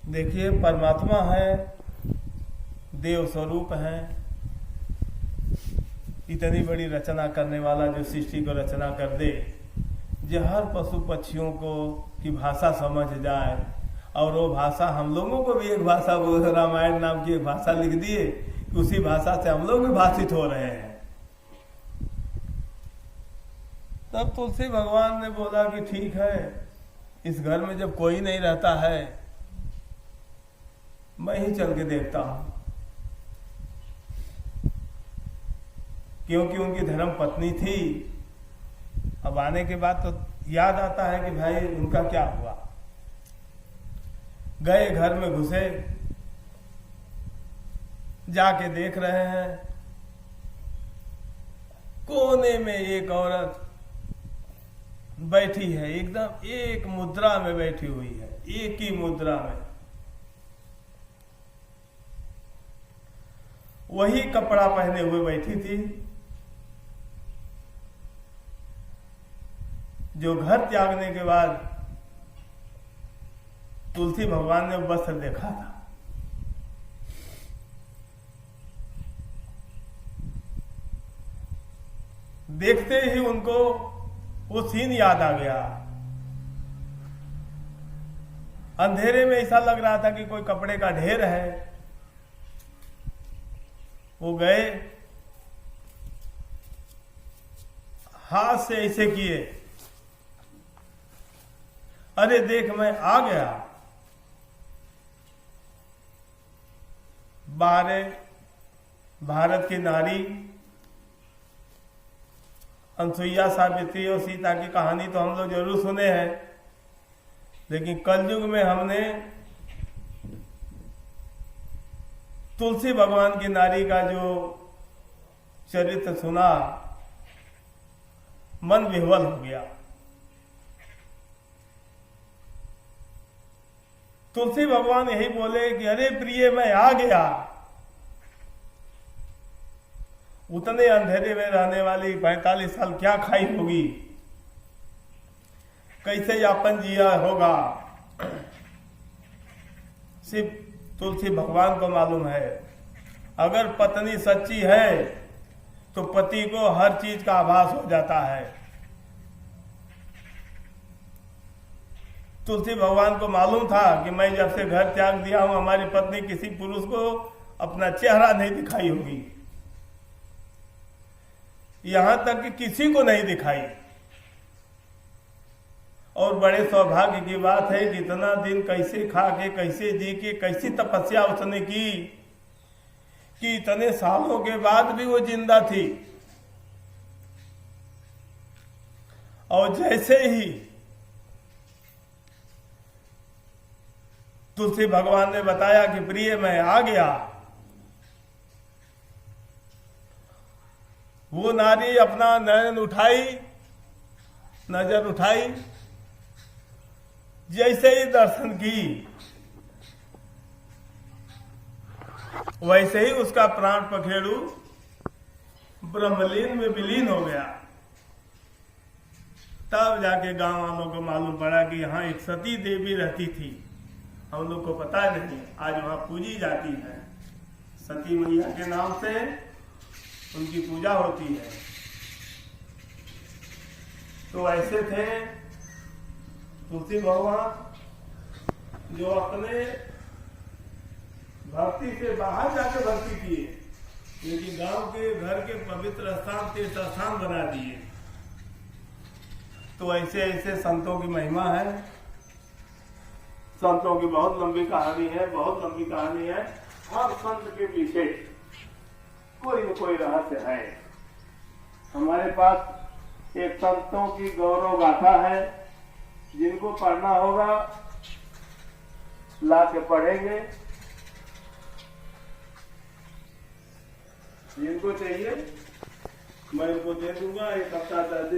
देखिए, परमात्मा है, देव स्वरूप है। इतनी बड़ी रचना करने वाला जो सृष्टि को रचना कर दे, जो हर पशु पक्षियों को की भाषा समझ जाए, और वो भाषा हम लोगों को भी एक भाषा, रामायण नाम की एक भाषा लिख दिए कि उसी भाषा से हम लोग भी भाषित हो रहे हैं। तब तुलसी भगवान ने बोला कि ठीक है, इस घर में जब कोई नहीं रहता है, मैं ही चल के देखता हूं। क्योंकि उनकी धर्म पत्नी थी। अब आने के बाद तो याद आता है कि भाई उनका क्या हुआ। गए, घर में घुसे, जाके देख रहे हैं, कोने में एक औरत बैठी है, एकदम एक मुद्रा में बैठी हुई है, एक ही मुद्रा में। वही कपड़ा पहने हुए बैठी थी जो घर त्यागने के बाद तुलसी भगवान ने वस्त्र देखा था। देखते ही उनको वो सीन याद आ गया। अंधेरे में ऐसा लग रहा था कि कोई कपड़े का ढेर है। वो गए, हाथ से ऐसे किए, अरे देख मैं आ गया। भारत की नारी अनसुईया, सावित्री और सीता की कहानी तो हम लोग जरूर सुने हैं, लेकिन कलयुग में हमने तुलसी भगवान की नारी का जो चरित्र सुना, मन विह्वल हो गया। तुलसी भगवान यही बोले कि अरे प्रिय मैं आ गया। उतने अंधेरे में रहने वाली 45 साल क्या खाई होगी, कैसे यापन जिया होगा, सिर्फ तुलसी भगवान को मालूम है। अगर पत्नी सच्ची है तो पति को हर चीज का आभास हो जाता है। तुलसी भगवान को मालूम था कि मैं जब से घर त्याग दिया हूं, हमारी पत्नी किसी पुरुष को अपना चेहरा नहीं दिखाई होगी, यहां तक कि किसी को नहीं दिखाई। और बड़े सौभाग्य की बात है कि इतना दिन कैसे खा के, कैसे जी के, कैसी तपस्या उसने की कि इतने सालों के बाद भी वो जिंदा थी। और जैसे ही तुलसी भगवान ने बताया कि प्रिय मैं आ गया, वो नारी अपना नजर उठाई, जैसे ही दर्शन की वैसे ही उसका प्राण पखेरु ब्रह्मलीन में विलीन हो गया। तब जाके गांव वालों को मालूम पड़ा कि यहाँ एक सती देवी रहती थी, हम लोग को पता नहीं, आज वहां पूजी जाती है। सती मैया के नाम से उनकी पूजा होती है। तो ऐसे थे तुलसी भगवान जो अपने भक्ति से बाहर जाकर भक्ति किए, लेकिन गांव के घर के पवित्र स्थान तीर्थ स्थान बना दिए। तो ऐसे ऐसे संतों की महिमा है। संतों की बहुत लंबी कहानी है, बहुत लंबी कहानी है। हर संत के पीछे कोई न कोई रहस्य है। हमारे पास एक संतों की गौरव गाथा है, जिनको पढ़ना होगा ला के पढ़ेंगे, जिनको चाहिए मैं उनको दे दूंगा। एक हफ्ता 10 दिन